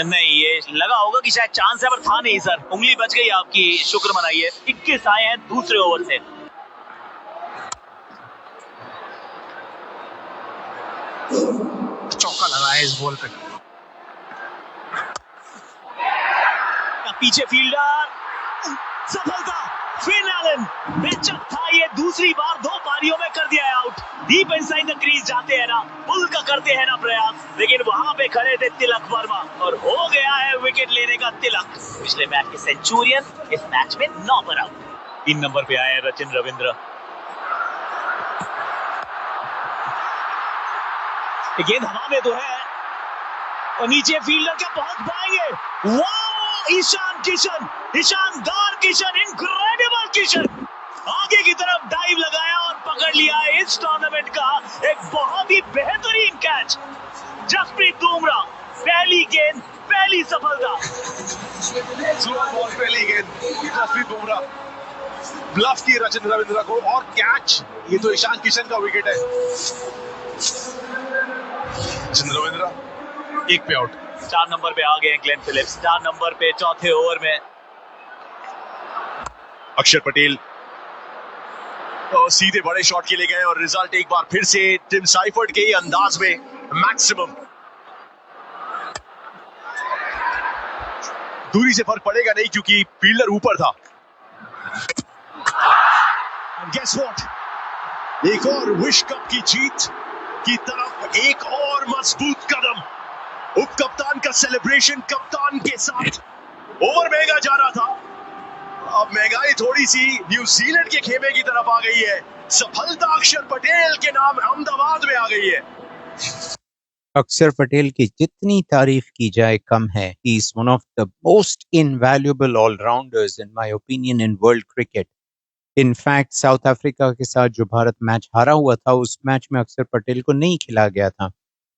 नहीं, ये लगा होगा कि शायद चांस है, पर था नहीं सर। उंगली बच गई आपकी, शुक्र मनाइए। 21 आए हैं दूसरे ओवर से। चौका लगाया इस बॉल पे। पीछे फील्डर, सफलता। फिन एलन बेचक था, ये दूसरी बार 2 पारियों में कर दिया है out. Deep inside the crease जाते हैं ना, पुल का करते हैं ना प्रयास, लेकिन वहां पे खड़े थे तिलक वर्मा और हो गया है विकेट लेने का तिलक। पिछले मैच के सेंचुरियन इस मैच में 9 पर आउट। 3 नंबर पे आए रचिन रविंद्र। गेंद हवा में तो है और नीचे फील्डर क्या पहुंच पाएंगे? वाह, ईशान किशन, ईशानदार किशन, इनक्रेडिबल किशन, आगे की तरफ डाइव लगाया और पकड़ लिया है इस टूर्नामेंट का एक बहुत ही बेहतरीन कैच। जसप्रीत बुमराह, पहली गेंद, पहली सफलता। पहली गेंद जसप्रीत बुमराह ब्लफ की रचिन रविंद्र को, और कैच। ये तो ईशान किशन का विकेट है। रचिन रविंद्र 1 पे आउट। 4 नंबर पे आ गए हैं ग्लेन फिलिप्स। 4 नंबर पे चौथे ओवर में अक्षर पटेल तो सीधे बड़े शॉट के लिए गए और रिजल्ट एक बार फिर से टिम साइफर्ट के ही अंदाज में मैक्सिमम। दूरी से फर्क पड़ेगा नहीं क्योंकि फील्डर ऊपर था। गेस व्हाट, एक और विश्व कप की जीत की तरफ एक और मजबूत कदम। उप कप्तान का सेलिब्रेशन कप्तान के साथ। ओवर महंगा जा रहा था, अब महंगाई थोड़ी सी न्यूजीलैंड के खेमे की तरफ आ गई है। सफलता अक्षर पटेल के नाम अहमदाबाद में आ गई है। अक्षर पटेल की जितनी तारीफ की जाए कम है। He is one of the most invaluable allrounders in my opinion in world cricket. In fact south Africa के साथ जो भारत मैच हारा हुआ था, उस मैच में अक्षर पटेल को नहीं खिला गया था।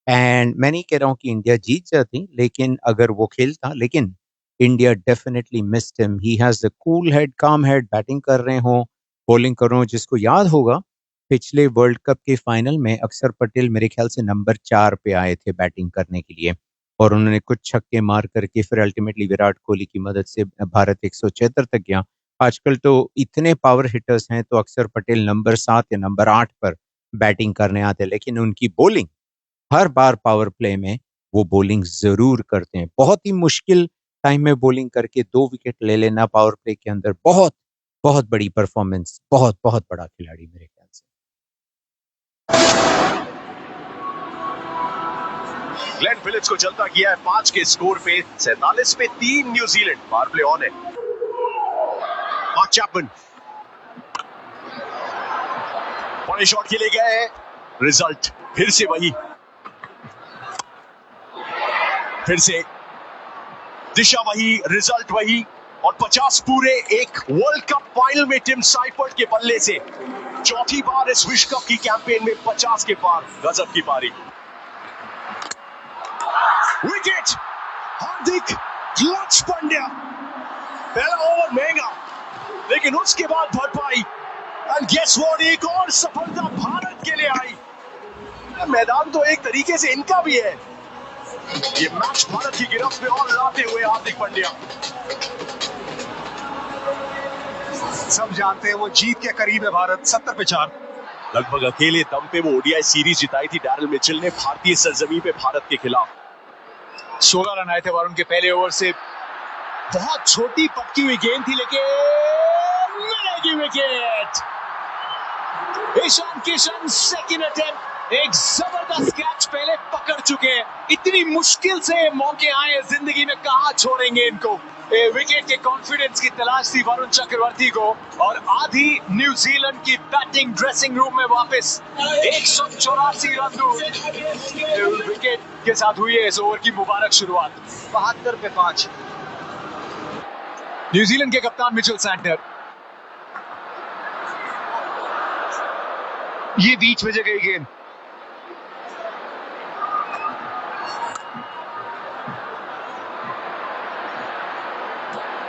एंड मैं नहीं कह रहा हूँ कि इंडिया जीत जाती, लेकिन अगर वो खेलता, लेकिन India definitely missed him. He has the cool head, काम हेड, बैटिंग कर रहे हो, बॉलिंग कर रहे हो। जिसको याद होगा पिछले वर्ल्ड कप के फाइनल में अक्षर पटेल मेरे ख्याल से नंबर 4 पे आए थे बैटिंग करने के लिए, और उन्होंने कुछ छक्के मार करके फिर अल्टीमेटली विराट कोहली की मदद से भारत 176 तक गया। आजकल तो इतने पावर हिटर्स हैं, तो अक्षर पटेल नंबर 7 या नंबर 8 पर बैटिंग करने आते हैं, लेकिन उनकी बॉलिंग हर बार पावर प्ले में वो बॉलिंग जरूर करते हैं। बहुत ही मुश्किल टाइम में बॉलिंग करके 2 विकेट ले लेना पावर प्ले के अंदर बहुत बहुत बड़ी परफॉर्मेंस, बहुत बहुत बड़ा खिलाड़ी मेरे ख्याल से। ग्लेन फिलिप्स को चलता किया है 5 के स्कोर पे। 47 पे 3 न्यूजीलैंड। पावर प्ले ऑन है। मार्क चैपमैन बड़े शॉट के लिए गए, रिजल्ट फिर से वही, फिर से दिशा वही, रिजल्ट वही, और 50 पूरे एक वर्ल्ड कप फाइनल में टिम साइफर्ट के बल्ले से चौथी बार इस विश्व कप की कैंपेन में 50 के पार। गजब की पारी। विकेट हार्दिक क्लच पंड्या, पहला ओवर महंगा लेकिन उसके बाद भरपाई, एंड गेस व्हाट, एक और सफलता भारत के लिए आई। मैदान तो एक तरीके से इनका भी है, ये मैच भारत की गिरफ्त में और लाते हुए हार्दिक पांड्या। सब जानते हैं वो जीत के करीब है भारत, 70 पे 4। लगभग अकेले दम पे वो ओडीआई सीरीज जिताई थी डैरिल मिचेल ने भारतीय सरजमीन पे भारत के खिलाफ। 16 रन आए थे वरुण के पहले ओवर से, बहुत छोटी पटकी हुई गेंद थी लेकिन मिलेगी wicket. Ishan Kishan second attempt, एक जबरदस्त कैच पहले पकड़ चुके हैं। इतनी मुश्किल से मौके आए जिंदगी में, कहां छोड़ेंगे इनको। विकेट के कॉन्फिडेंस की तलाश थी वरुण चक्रवर्ती को, और आधी न्यूजीलैंड की बैटिंग ड्रेसिंग रूम में वापस 184 रन दूर विकेट के साथ हुई है इस ओवर की मुबारक शुरुआत। 72 पे 5। न्यूजीलैंड के कप्तान मिचेल सैंटनर, ये बीच में गई गेंद,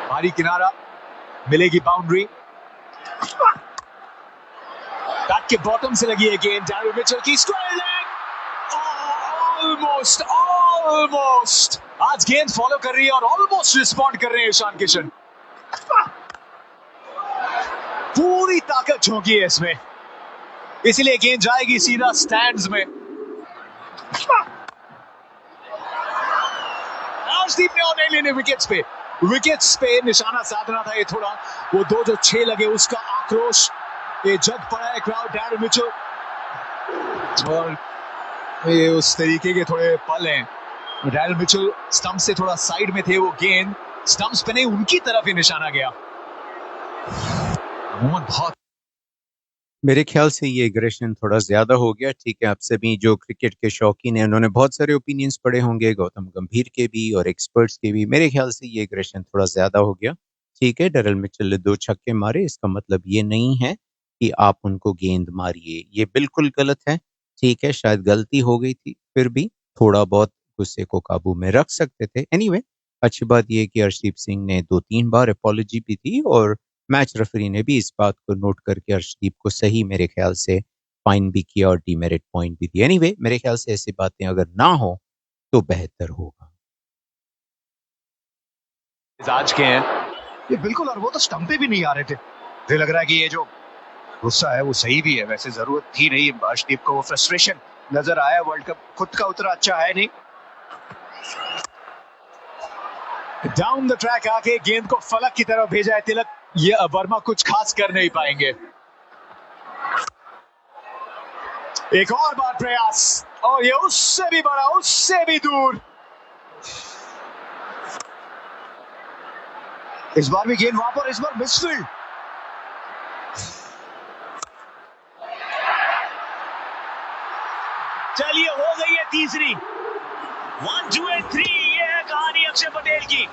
भारी किनारा, मिलेगी बाउंड्री। बैट के बॉटम से लगी है गेंद, डैरिल मिचेल की स्क्वायर लेग, ऑलमोस्ट। आज गेंद फॉलो कर रही है और ऑलमोस्ट रिस्पॉन्ड कर रहे हैं ईशान किशन। पूरी ताकत झोंकी है इसमें, इसलिए गेंद जाएगी सीधा स्टैंड्स में। अर्शदीप ने और नहीं लेने विकेट्स पे निशाना साधना था ये थोड़ा, वो दो जो 6 लगे उसका आक्रोश, ये जग पड़ा है क्राउड डैरिल मिचेल, और ये उस तरीके के थोड़े पल हैं। डैरिल मिचेल स्टंप से थोड़ा साइड में थे, वो गेंद स्टंप्स पे नहीं उनकी तरफ ही निशाना गया। बहुत मेरे ख्याल से ये एग्रेशन थोड़ा ज्यादा हो गया। ठीक है, आप सभी जो क्रिकेट के शौकीन हैं उन्होंने बहुत सारे ओपिनियंस पढ़े होंगे, गौतम गंभीर के भी और एक्सपर्ट्स के भी। मेरे ख्याल से ये एग्रेशन थोड़ा ज्यादा हो गया। ठीक है, डैरिल मिचेल ने 2 छक्के मारे, इसका मतलब ये नहीं है कि आप उनको गेंद मारिए, ये बिल्कुल गलत है। ठीक है, शायद गलती हो गई थी, फिर भी थोड़ा बहुत गुस्से को काबू में रख सकते थे। एनीवे, अच्छी बात यह है कि अर्शदीप सिंह ने 2-3 बार अपॉलॉजी भी दी और मैच रेफरी ने भी इस बात को नोट करके अर्शदीप को सही मेरे ख्याल से फाइन भी किया और डीमेरिट पॉइंट भी दिया। एनीवे, मेरे ख्याल से ऐसी बातें अगर ना हो तो बेहतर होगा। आज के हैं ये बिल्कुल, और वो तो स्टंप पे भी नहीं आ रहे थे। मुझे लग रहा है कि ये जो गुस्सा है वो सही भी है, वैसे जरूरत थी नहीं अर्शदीप को, वो फ्रस्ट्रेशन नजर आया। वर्ल्ड कप खुद का उतना अच्छा है नहीं। डाउन द ट्रैक आके गेंद को फलक की तरफ भेजा है तिलक, ये वर्मा कुछ खास कर नहीं पाएंगे। एक और बार प्रयास, और ये उससे भी बड़ा, उससे भी दूर। इस बार भी गेंद वहां पर, इस बार मिसफील्ड। चलिए, हो गई है तीसरी। 1, 2 and 3, ये है कहानी अक्षर पटेल की।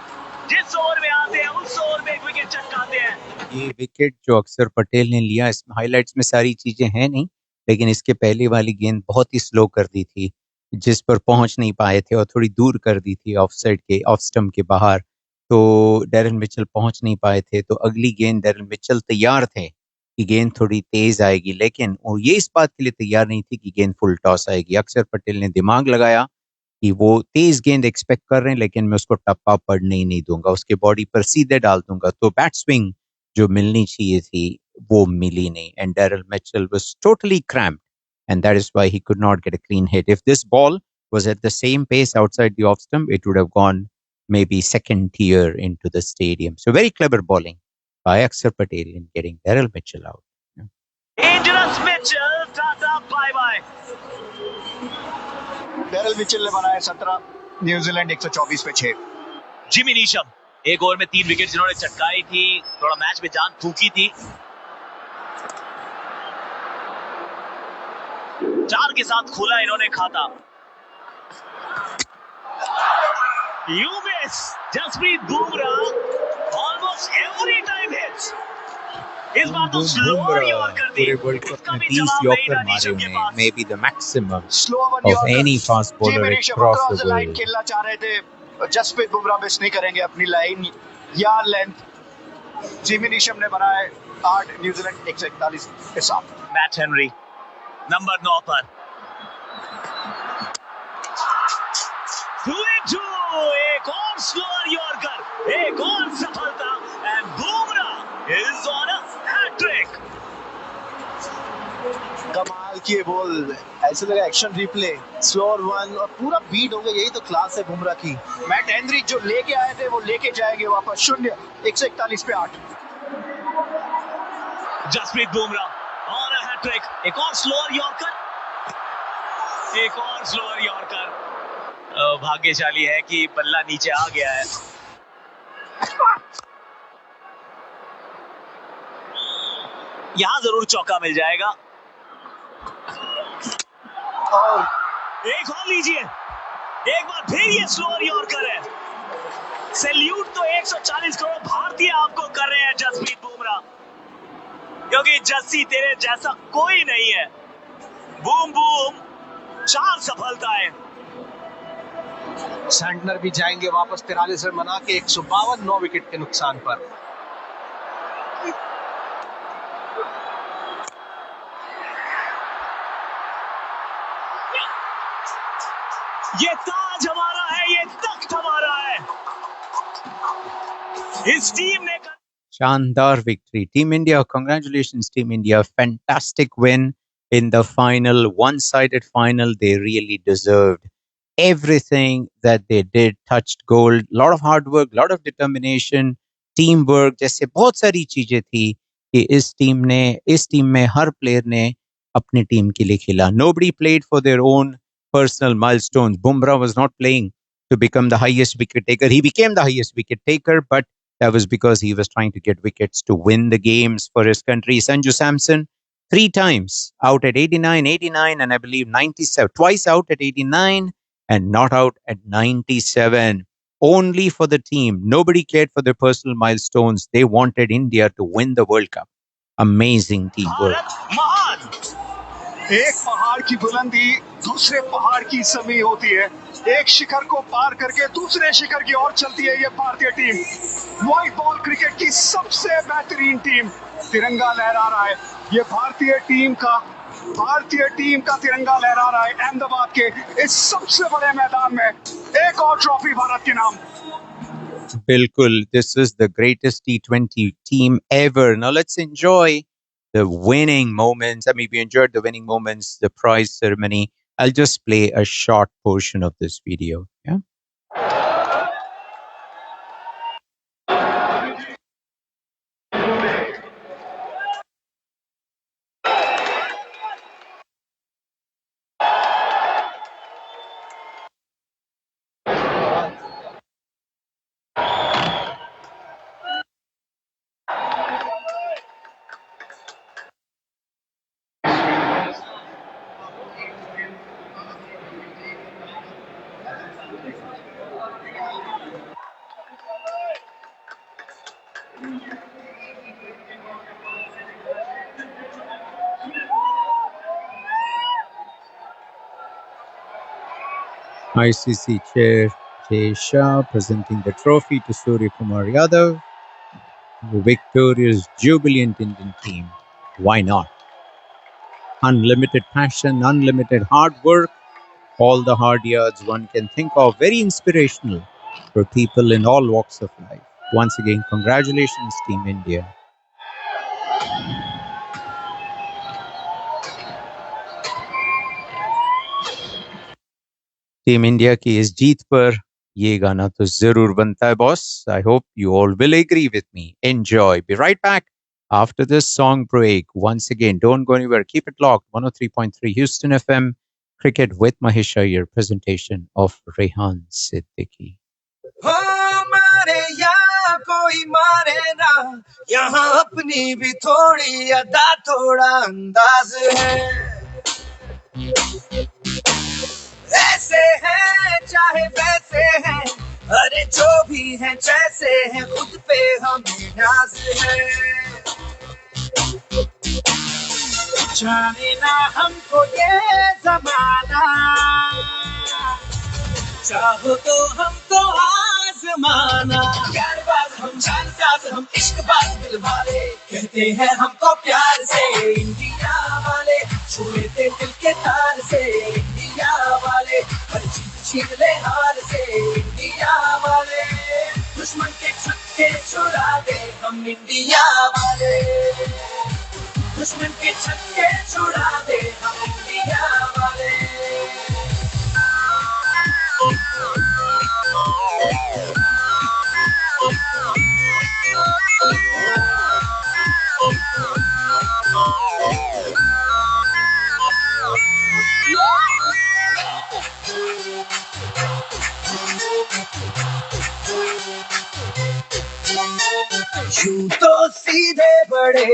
जिस ओवर में आते हैं उस ओवर में एक विकेट चटकाते हैं। ये विकेट जो अक्षर पटेल ने लिया, इसमें हाइलाइट्स में सारी चीजें हैं नहीं, लेकिन इसके पहले वाली गेंद बहुत ही स्लो कर दी थी, जिस पर पहुंच नहीं पाए थे, और थोड़ी दूर कर दी थी ऑफ साइड के, ऑफ स्टंप के बाहर, तो डैरिल मिचेल पहुंच नहीं पाए थे। तो अगली गेंद डैरिल मिचेल तैयार थे कि गेंद थोड़ी तेज आएगी, लेकिन वो ये इस बात के लिए तैयार नहीं थी कि गेंद फुल टॉस आएगी। अक्षर पटेल ने दिमाग लगाया कि वो तेज गेंद एक्सपेक्ट कर रहे हैं, लेकिन मैं उसको टप्पा पड़ने ही नहीं दूंगा, उसके बॉडी पर सीधे डाल दूंगा। तो बैट स्विंग जो मिलनी चाहिए थी वो मिली नहीं, and Daryl Mitchell was totally cramped, and that is why he could not get a clean hit. If this ball was at the same pace outside the off stump, it would have gone maybe second tier into the stadium. So very clever bowling by Akshar Patel in getting Daryl Mitchell out. Dangerous Mitchell, tata bye bye. Daryl Mitchell ने बनाया 17, New Zealand 124 पे 6। Jimmy Neesham एक over में 3 wicket जिन्होंने चटकाई थी, थोड़ा match में जान फूकी थी। 4 के साथ खोला इन्होंने खाता। You miss. Jasprit Bumrah almost every time hits. इस बार तो स्लोअर यॉर्कर दी। पूरे वर्ल्ड कप में 20 यॉर्कर मारे उन्हें, may be the maximum of any fast bowler across the line world. खेलना चाह रहे थे। जसप्रीत बुमराह मिस नहीं करेंगे अपनी लाइन या लेंथ। जिमी नीशम ने बनाए 8 न्यूजीलैंड 141 के साथ। मैट हेनरी नंबर 9 पर। 2-2, एक और स्लोअर यॉर्कर, एक और सफलता and Bumrah is on a hat trick. कमाल की बॉल, ऐसे लगा एक्शन रिप्ले, स्लोअर वन और पूरा बीट हो गया। यही तो क्लास है बुमराह की। मैट हेनरी जो लेके आए थे वो लेके जाएंगे वापस। 0 141 पे 8। Jasprit Bumrah on a hat trick, एक और स्लोअर यॉर्कर, एक और स्लोअर यॉर्कर। भाग्यशाली है कि बल्ला नीचे आ गया है। यहां जरूर चौका मिल जाएगा। और एक और लीजिए, एक बार फिर ये स्लोअर यॉर्कर है। सैल्यूट तो 140 करोड़ भारतीय आपको कर रहे हैं जसप्रीत बुमराह, क्योंकि जस्सी तेरे जैसा कोई नहीं है। बूम बूम, 4 सफलताएं। सैंटनर भी जाएंगे वापस 43 रन बना के 152 9 विकेट के नुकसान पर। ये ताज हमारा है, ये तख्त हमारा है। इस टीम ने Shandar victory. Team India, congratulations, Team India. Fantastic win in the final, one-sided final. They really deserved everything that they did. Touched gold. Lot of hard work, lot of determination, teamwork. जैसे बहुत सारी चीजें थी कि इस team में हर player ने अपनी टीम के लिए खेला. Nobody played for their own personal milestones. Bumrah was not playing to become the highest wicket taker. He became the highest wicket taker, but that was because he was trying to get wickets to win the games for his country. Sanju Samson, 3 times out at 89, and I believe 97. Twice out at 89 and not out at 97. Only for the team. Nobody cared for their personal milestones. They wanted India to win the World Cup. Amazing teamwork. Bharat महान। एक पहाड़ की बुलंदी दूसरे पहाड़ की समी होती है। एक शिखर को पार करके दूसरे शिखर की ओर चलती है ये भारतीय टीम। व्हाइट बॉल क्रिकेट की सबसे बेहतरीन टीम तिरंगा लहरा रहा है। ये भारतीय टीम का तिरंगा लहरा रहा है अहमदाबाद के इस सबसे बड़े मैदान में। एक और ट्रॉफी भारत के नाम। Bilkul, this is the greatest T20 team ever. Now let's enjoy the winning moments. I mean, we enjoyed the winning moments, the prize ceremony. I'll just play a short portion of this video. Yeah. ICC Chair Jay Shah presenting the trophy to Surya Kumar Yadav. The victorious, jubilant Indian team. Why not? Unlimited passion, unlimited hard work, all the hard yards one can think of. Very inspirational for people in all walks of life. Once again, congratulations, Team India. Team India की इस जीत पर ये गाना तो जरूर बनता है boss. I hope you all will agree with me. Enjoy. Be right back after this song break. Once again, don't go anywhere. Keep it locked. 103.3 Houston FM. Cricket with Mahesh Iyer. Presentation of Rehan Siddiqui. हो मारे यार कोई मारे ना, यहाँ अपनी भी थोड़ी अदा थोड़ा अंदाज है। ऐसे हैं चाहे वैसे हैं, अरे जो भी हैं जैसे हैं, खुद पे हमें नाज है। जाने ना हमको ये जमाना, चाहो तो हमको आजमाना। प्यारबाज हम जानसाज हम इश्कबाज दिल वाले, कहते हैं हमको प्यार से इंडिया वाले, छू लेते दिल के तार से इंडिया वाले, हर जीत छीन ले हार से इंडिया वाले, दुश्मन के छक्के छुड़ा दे हम इंडिया वाले, दुश्मन के छक्के छुड़ा दे हम इंडिया वाले। यूं तो सीधे बड़े,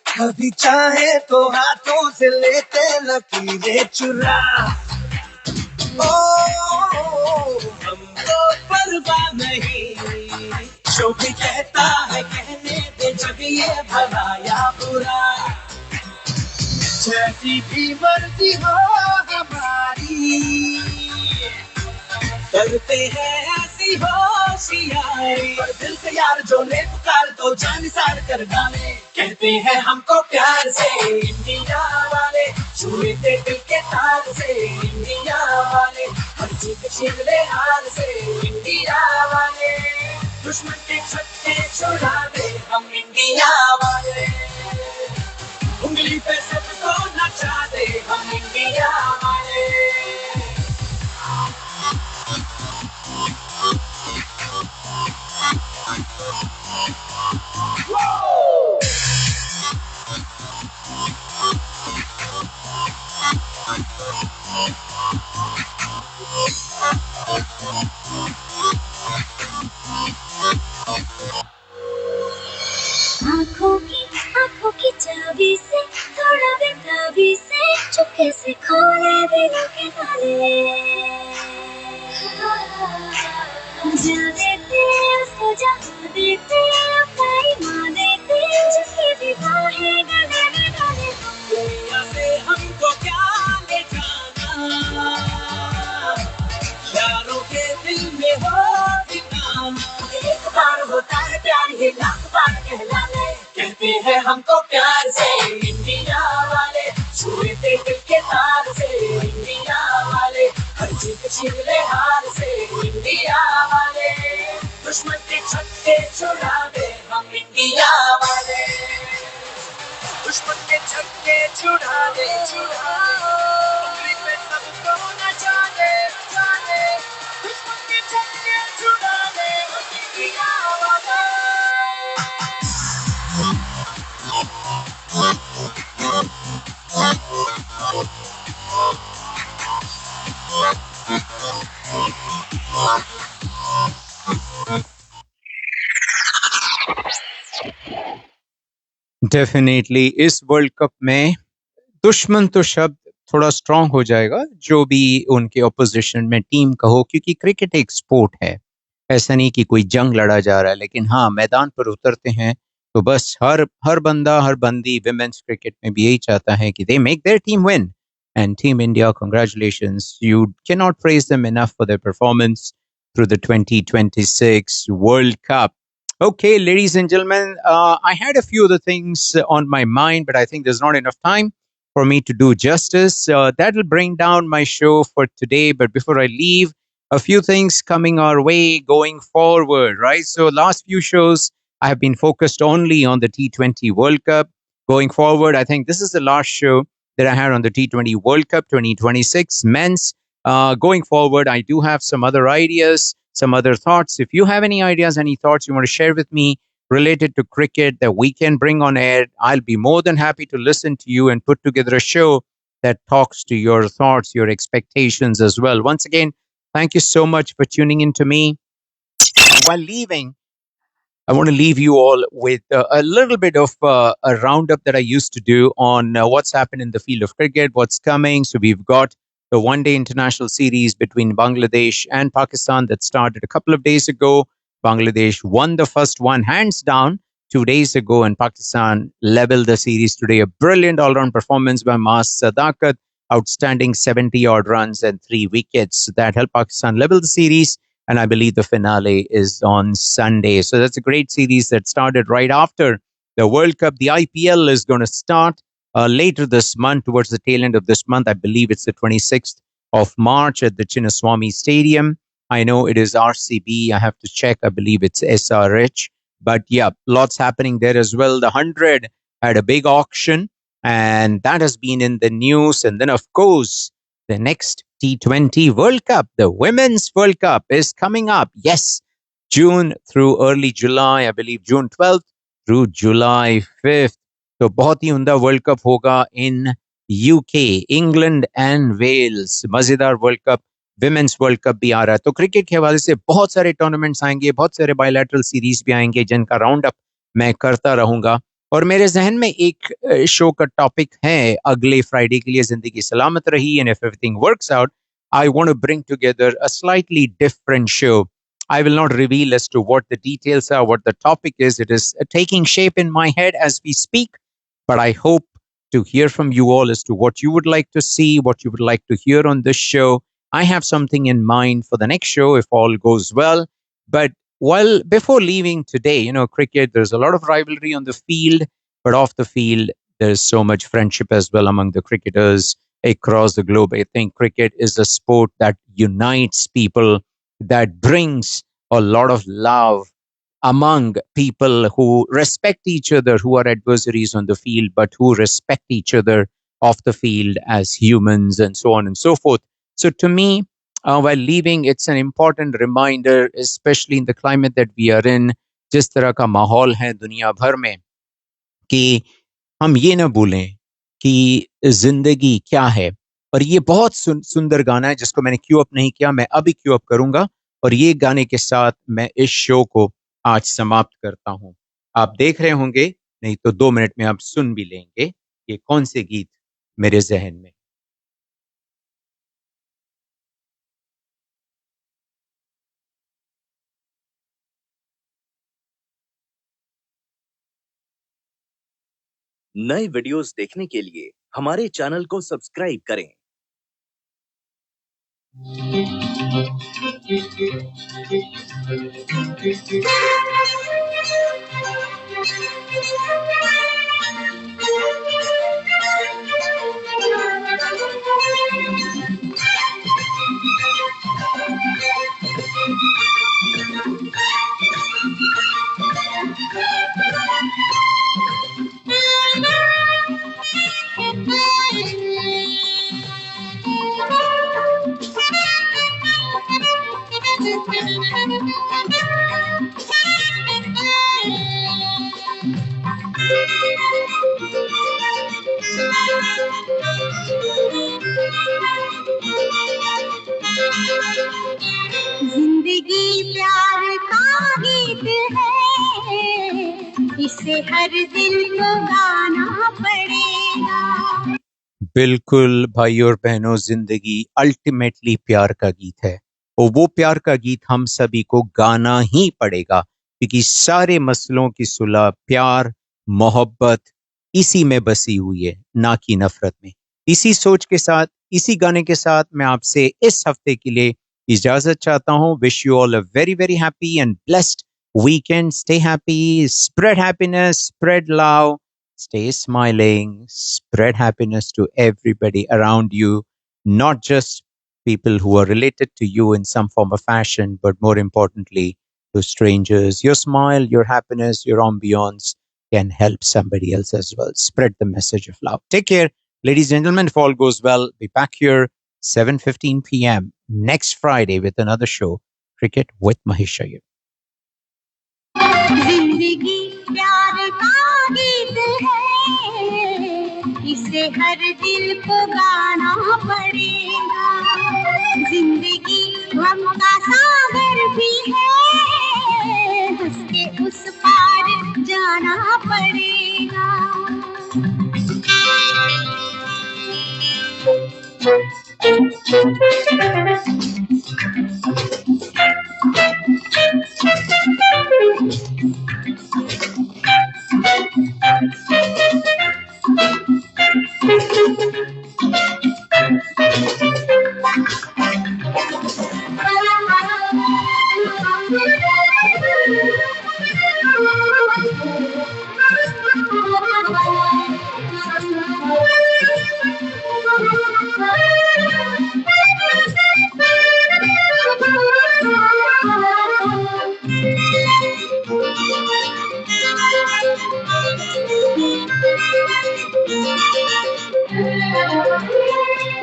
कभी चाहे तो हाथों से लेते लकीरें चुरा। ओ हमको परवाह नहीं, जो भी कहता है कहने दे, जब ये भला या बुरा, जैसी भी मर्जी हो हमारी, करते हैं ऐसी होशियारी। पर दिल से यार जो ले पुकार तो जान सार कर डाले, कहते हैं हमको प्यार से इंडिया वाले, छूते दिल के तार से इंडिया वाले, हर जीत छीन ले हार से इंडिया वाले, दुश्मन के छक्के छुड़ा दे हम इंडिया वाले, उंगली पे सबको नचा दे हम इंडिया वाले। आँखों की चाबी से, थोड़ा बेताबी से, चुपके से खोले दिलों के ताले, जा देते उसको जहाँ देते, अपनी माँ देते, जिसकी भी बाहें गले में डाले। दुनिया से हमको क्या ले जाना, यारों के दिल में हो ठिकाना। एक बार होता है प्यार ये लाख बार कहलाने, कहते हैं हमको प्यार से इंडिया वाले, छूते दिल के तार से इंडिया वाले, हर जीत छीन ले हार से इंडिया वाले, दुश्मन के छक्के छुड़ा दे हम इंडिया वाले, दुश्मन के छक्के छुड़ा दे, उंगली पे सबको नचा दे, दुश्मन के छक्के छुड़ा दे हम इंडिया वाले। डेफिनेटली इस वर्ल्ड कप में दुश्मन तो शब्द थोड़ा स्ट्रांग हो जाएगा, जो भी उनके ऑपोजिशन में टीम का हो, क्योंकि क्रिकेट एक स्पोर्ट है। ऐसा नहीं कि कोई जंग लड़ा जा रहा है, लेकिन हाँ, मैदान पर उतरते हैं तो बस हर बंदा हर बंदी विमेंस क्रिकेट में भी यही चाहता है कि they make their team win. And team India, congratulations, you can not praise them enough for their performance through the 2026 World Cup. Okay, ladies and gentlemen, I had a few other things on my mind, but I think there's not enough time for me to do justice. That'll bring down my show for today. But before I leave, a few things coming our way going forward, right? So, last few shows, I have been focused only on the T20 World Cup. Going forward, I think this is the last show that I had on the T20 World Cup 2026 men's. Going forward, I do have some other ideas, some other thoughts. If you have any ideas, any thoughts you want to share with me related to cricket that we can bring on air, I'll be more than happy to listen to you and put together a show that talks to your thoughts, your expectations as well. Once again, thank you so much for tuning in to me. While leaving, I want to leave you all with a little bit of a roundup that I used to do on what's happened in the field of cricket, what's coming. So we've got the one-day international series between Bangladesh and Pakistan that started a couple of days ago. Bangladesh won the first one hands down 2 days ago, and Pakistan leveled the series today. A brilliant all-round performance by Mas Sadakat, outstanding 70-odd runs and 3 wickets. So that helped Pakistan level the series. And I believe the finale is on Sunday. So that's a great series that started right after the World Cup. The IPL is going to start later this month, towards the tail end of this month. I believe it's the 26th of March at the Chinnaswamy Stadium. I know it is RCB. I have to check. I believe it's SRH. But yeah, lots happening there as well. The 100 had a big auction, and that has been in the news. And then, of course, the next T20 World Cup, the Women's World Cup, is coming up. Yes, June through early July, I believe June 12th through July 5th. तो बहुत ही उमदा World Cup होगा in UK, England and Wales. मजेदार World Cup, women's World Cup भी आ रहा है. तो cricket के हवाले से बहुत सारे टूर्नामेंट्स आएंगे, बहुत सारे बायलैटरल सीरीज भी आएंगे जिनका राउंड अप मैं करता रहूंगा. और मेरे जहन में एक शो का टॉपिक है अगले फ्राइडे के लिए, जिंदगी सलामत रही. And if everything works out, I want to bring together a slightly different show. I will not reveal as to what the details are, what the topic is. It is taking shape in my head as we speak. But I hope to hear from you all as to what you would like to see, what you would like to hear on this show. I have something in mind for the next show if all goes well. But before leaving today, cricket, there's a lot of rivalry on the field, but off the field, there's so much friendship as well among the cricketers across the globe. I think cricket is a sport that unites people, that brings a lot of love among people who respect each other, who are adversaries on the field, but who respect each other off the field as humans, and so on and so forth. So to me, while leaving, it's an important reminder, especially in the climate that we are in, जिस तरह का माहौल है दुनिया भर में, कि हम ये ना भूलें कि जिंदगी क्या है. और ये बहुत सुंदर गाना है जिसको मैंने क्यू अप नहीं किया, मैं अभी क्यू अप करूंगा. और ये गाने के साथ मैं इस शो को आज समाप्त करता हूं. आप देख रहे होंगे, नहीं तो 2 मिनट में आप सुन भी लेंगे ये कौन से गीत मेरे जहन में. नए वीडियोस देखने के लिए हमारे चैनल को सब्सक्राइब करें. जिंदगी प्यार का गीत है, इसे हर दिल को गाना पड़ेगा. बिल्कुल भाई और बहनों, जिंदगी अल्टीमेटली प्यार का गीत है, और वो प्यार का गीत हम सभी को गाना ही पड़ेगा, क्योंकि सारे मसलों की सुलह प्यार मोहब्बत इसी में बसी हुई है, ना कि नफरत में. इसी सोच के साथ, इसी गाने के साथ मैं आपसे इस हफ्ते के लिए इजाजत चाहता हूं. Wish you all a very very happy and blessed weekend. Stay happy, spread happiness, spread love, stay smiling, spread happiness to everybody around you, not just people who are related to you in some form or fashion, but more importantly, to strangers. Your smile, your happiness, your ambience can help somebody else as well. Spread the message of love. Take care, ladies and gentlemen. If all goes well, be back here 7:15 p.m. next Friday with another show, Cricket with Mahesh Iyer. जिंदगी प्यार का गीत है, इसे हर दिल को गाना पड़ेगा. जिंदगी गम का सागर भी है, हंस के उस निभाना पड़ेगा।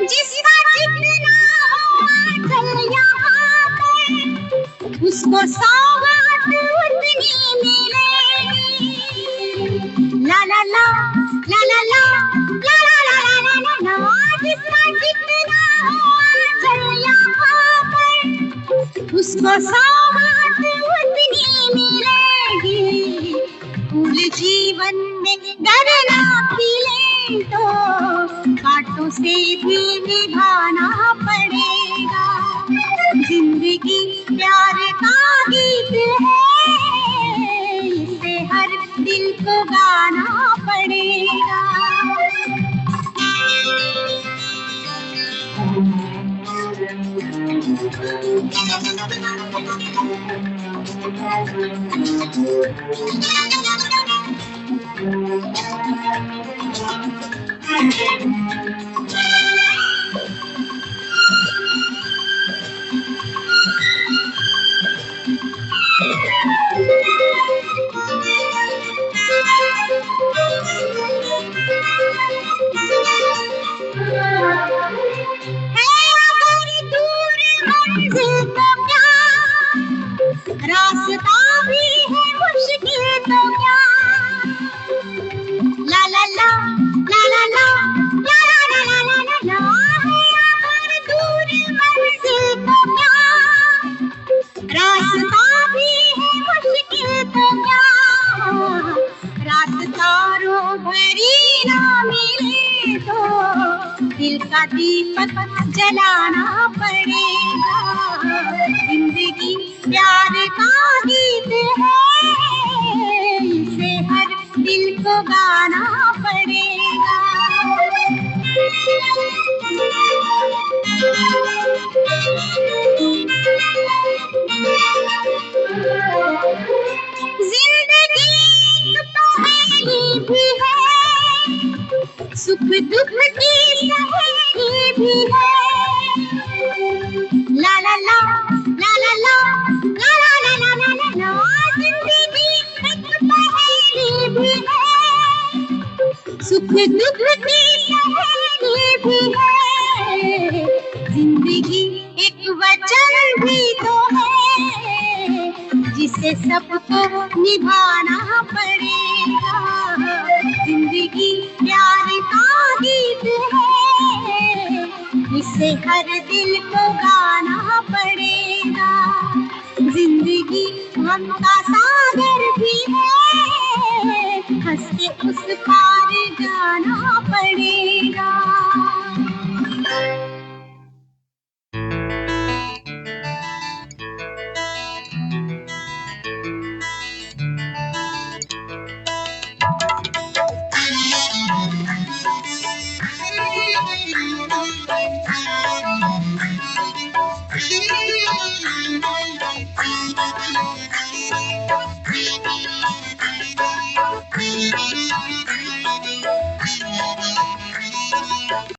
जिसका जितना आंचल यहाँ पे, उसको सौगात उतनी मिलेगी। ला ला ला ला ला ला ला ला ला ला ला ला। जिसका जितना आंचल यहाँ पे, उसको सौगात उतनी मिलेगी। फूल जीवन में गर ना खिले तो कांटों से भी निभाना पड़ेगा। जिंदगी प्यार का गीत है, इसे हर दिल को गाना पड़ेगा। रास्ता भी है मुश्किल तो क्या। ला ला ला ला ला ला ला ला ला ला ला ला। अगर दूर मंजिल तो क्या, रास्ता भी है मुश्किल तो क्या। रास्ता रो भरी ना मिले तो दिल का दीपक जलाना पड़ेगा। जिंदगी प्यार का गीत है, इसे हर दिल को गाना पड़ेगा। जिंदगी एक पहेली भी है, सुख दुख की सहेली भी है। ला ला ला ला ला ला ला ला ला ला ला ला ला। जिंदगी एक पहेली भी है, सुख दुख की सहेली भी है। जिंदगी एक वचन भी तो है, जिसे सबको निभाना पड़ेगा। जिंदगी प्यार का गीत है, इसे हर दिल को गाना पड़ेगा। जिंदगी गम का सागर भी है, हंस के उस पार जाना पड़ेगा।